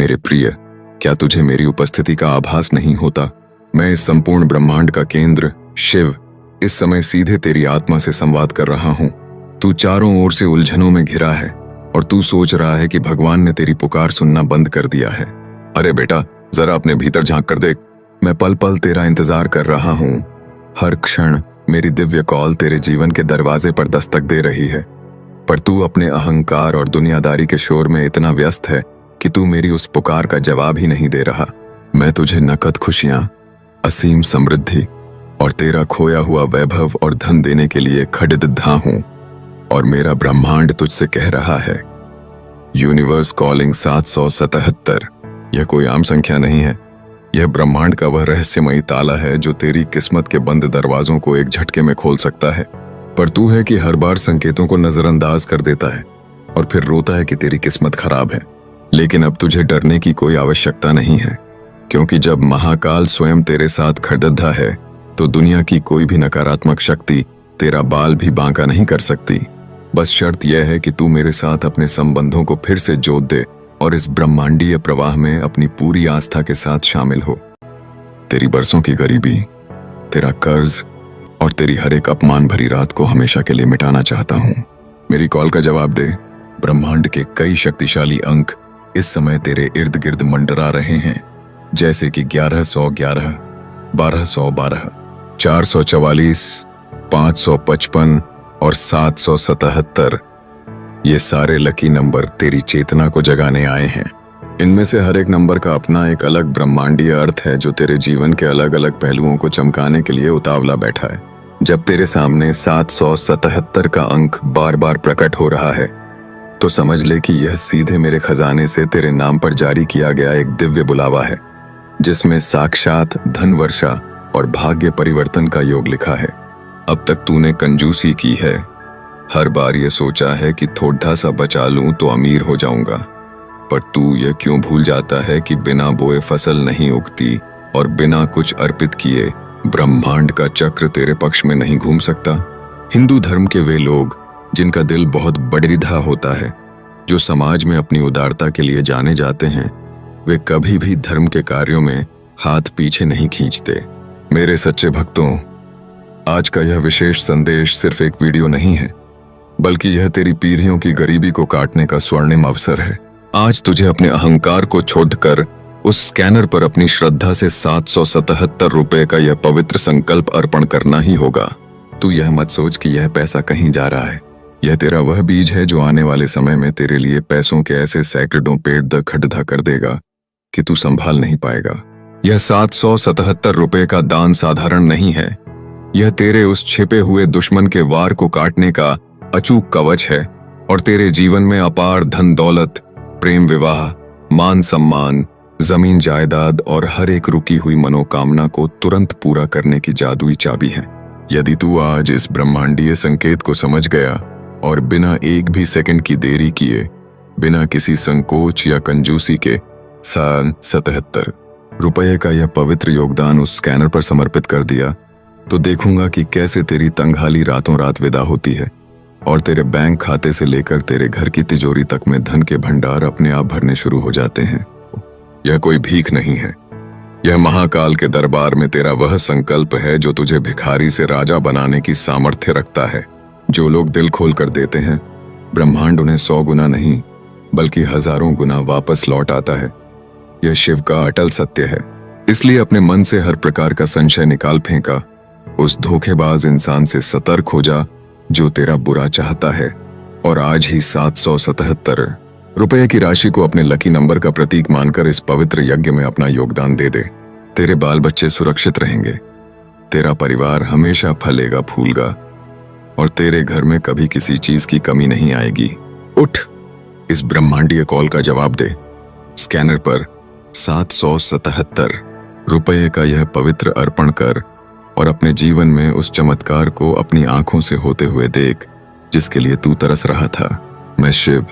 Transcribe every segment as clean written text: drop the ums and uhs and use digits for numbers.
मेरे प्रिय, क्या तुझे मेरी उपस्थिति का आभास नहीं होता? मैं इस संपूर्ण ब्रह्मांड का केंद्र शिव इस समय सीधे तेरी आत्मा से संवाद कर रहा हूं। तू चारों ओर से उलझनों में घिरा है और तू सोच रहा है कि भगवान ने तेरी पुकार सुनना बंद कर दिया है। अरे बेटा, जरा अपने भीतर झांक कर देख। मैं पल पल तेरा इंतजार कर रहा हूं। हर क्षण मेरी दिव्य कॉल तेरे जीवन के दरवाजे पर दस्तक दे रही है, पर तू अपने अहंकार और दुनियादारी के शोर में इतना व्यस्त है कि तू मेरी उस पुकार का जवाब ही नहीं दे रहा। मैं तुझे नकद खुशियां, असीम समृद्धि और तेरा खोया हुआ वैभव और धन देने के लिए खड़िदधा हूं, और मेरा ब्रह्मांड तुझसे कह रहा है। Universe calling 777। यह कोई आम संख्या नहीं है। यह ब्रह्मांड का वह रहस्यमयी ताला है जो तेरी किस्मत के बंद दरवाजों को एक झटके में खोल सकता है। पर तू है कि हर बार संकेतों को नजरअंदाज कर देता है और फिर रोता है कि तेरी किस्मत खराब है। लेकिन अब तुझे डरने की कोई आवश्यकता नहीं है, क्योंकि जब महाकाल स्वयं तेरे साथ खड़िदधा है तो दुनिया की कोई भी नकारात्मक शक्ति तेरा बाल भी बांका नहीं कर सकती। बस शर्त यह है कि तू मेरे साथ अपने संबंधों को फिर से जोड़ दे और इस ब्रह्मांडीय प्रवाह में अपनी पूरी आस्था के साथ शामिल हो। तेरी बरसों की गरीबी, तेरा कर्ज और तेरी हर एक अपमान भरी रात को हमेशा के लिए मिटाना चाहता हूं। मेरी कॉल का जवाब दे। ब्रह्मांड के कई शक्तिशाली अंक इस समय तेरे इर्द गिर्द मंडरा रहे हैं, जैसे कि 1111, 1212, 444, 555 और 777। ये सारे लकी नंबर तेरी चेतना को जगाने आए हैं। इनमें से हर एक नंबर का अपना एक अलग ब्रह्मांडीय अर्थ है जो तेरे जीवन के अलग अलग पहलुओं को चमकाने के लिए उतावला बैठा है। जब तेरे सामने 777 का अंक बार बार प्रकट हो रहा है तो समझ ले कि यह सीधे मेरे खजाने से तेरे नाम पर जारी किया गया एक दिव्य बुलावा है, जिसमें साक्षात धन वर्षा और भाग्य परिवर्तन का योग लिखा है। अब तक तूने कंजूसी की है, हर बार ये सोचा है कि थोड़ा सा बचा लूं तो अमीर हो जाऊंगा, पर तू ये क्यों भूल जाता है कि बिना बोए फसल नहीं उगती और बिना कुछ अर्पित किए ब्रह्मांड का चक्र तेरे पक्ष में नहीं घूम सकता। हिंदू धर्म के वे लोग जिनका दिल बहुत बड़िधा होता है, जो समाज में अपनी उदारता के लिए जाने जाते हैं, वे कभी भी धर्म के कार्यों में हाथ पीछे नहीं खींचते। मेरे सच्चे भक्तों, आज का यह विशेष संदेश सिर्फ एक वीडियो नहीं है, बल्कि यह तेरी पीढ़ियों की गरीबी को काटने का स्वर्णिम अवसर है। आज तुझे अपने अहंकार को छोड़कर उस स्कैनर पर अपनी श्रद्धा से 777 रुपए का यह पवित्र संकल्प अर्पण करना ही होगा। तू यह मत सोच कि यह पैसा कहीं जा रहा है। यह तेरा वह बीज है जो आने वाले समय में तेरे लिए पैसों के ऐसे सैकड़ों पेड़ खड्डा कर देगा कि तू संभाल नहीं पाएगा। यह 777 रुपए का दान साधारण नहीं है। यह तेरे उस छिपे हुए दुश्मन के वार को काटने का अचूक कवच है और तेरे जीवन में अपार धन दौलत, प्रेम विवाह, मान सम्मान, जमीन जायदाद और हर एक रुकी हुई मनोकामना को तुरंत पूरा करने की जादुई चाबी है। यदि तू आज इस ब्रह्मांडीय संकेत को समझ गया और बिना एक भी सेकंड की देरी किए, बिना किसी संकोच या कंजूसी के 777 रुपये का यह पवित्र योगदान उस स्कैनर पर समर्पित कर दिया, तो देखूंगा कि कैसे तेरी तंगहाली रातों रात विदा होती है और तेरे बैंक खाते से लेकर तेरे घर की तिजोरी तक में धन के भंडार अपने आप भरने शुरू हो जाते हैं। यह कोई भीख नहीं है, यह महाकाल के दरबार में तेरा वह संकल्प है जो तुझे भिखारी से राजा बनाने की सामर्थ्य रखता है। जो लोग दिल खोल कर देते हैं, ब्रह्मांड उन्हें 100 गुना नहीं बल्कि हजारों गुना वापस लौट आता है। यह शिव का अटल सत्य है। इसलिए अपने मन से हर प्रकार का संशय निकाल फेंका। उस धोखेबाज इंसान से सतर्क हो जा जो तेरा बुरा चाहता है, और आज ही 777 रुपये की राशि को अपने लकी नंबर का प्रतीक मानकर इस पवित्र यज्ञ में अपना योगदान दे दे। तेरे बाल बच्चे सुरक्षित रहेंगे, तेरा परिवार हमेशा फलेगा फूलगा और तेरे घर में कभी किसी चीज की कमी नहीं आएगी। उठ, इस ब्रह्मांडीय कॉल का जवाब दे। स्कैनर पर 777 रुपये का यह पवित्र अर्पण कर और अपने जीवन में उस चमत्कार को अपनी आंखों से होते हुए देख जिसके लिए तू तरस रहा था। मैं शिव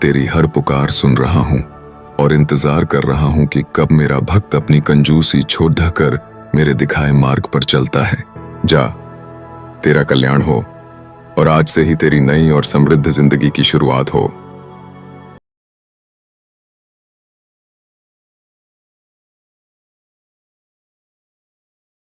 तेरी हर पुकार सुन रहा हूं और इंतजार कर रहा हूं कि कब मेरा भक्त अपनी कंजूसी छोड़ कर मेरे दिखाए मार्ग पर चलता है। जा, तेरा कल्याण हो और आज से ही तेरी नई और समृद्ध जिंदगी की शुरुआत हो।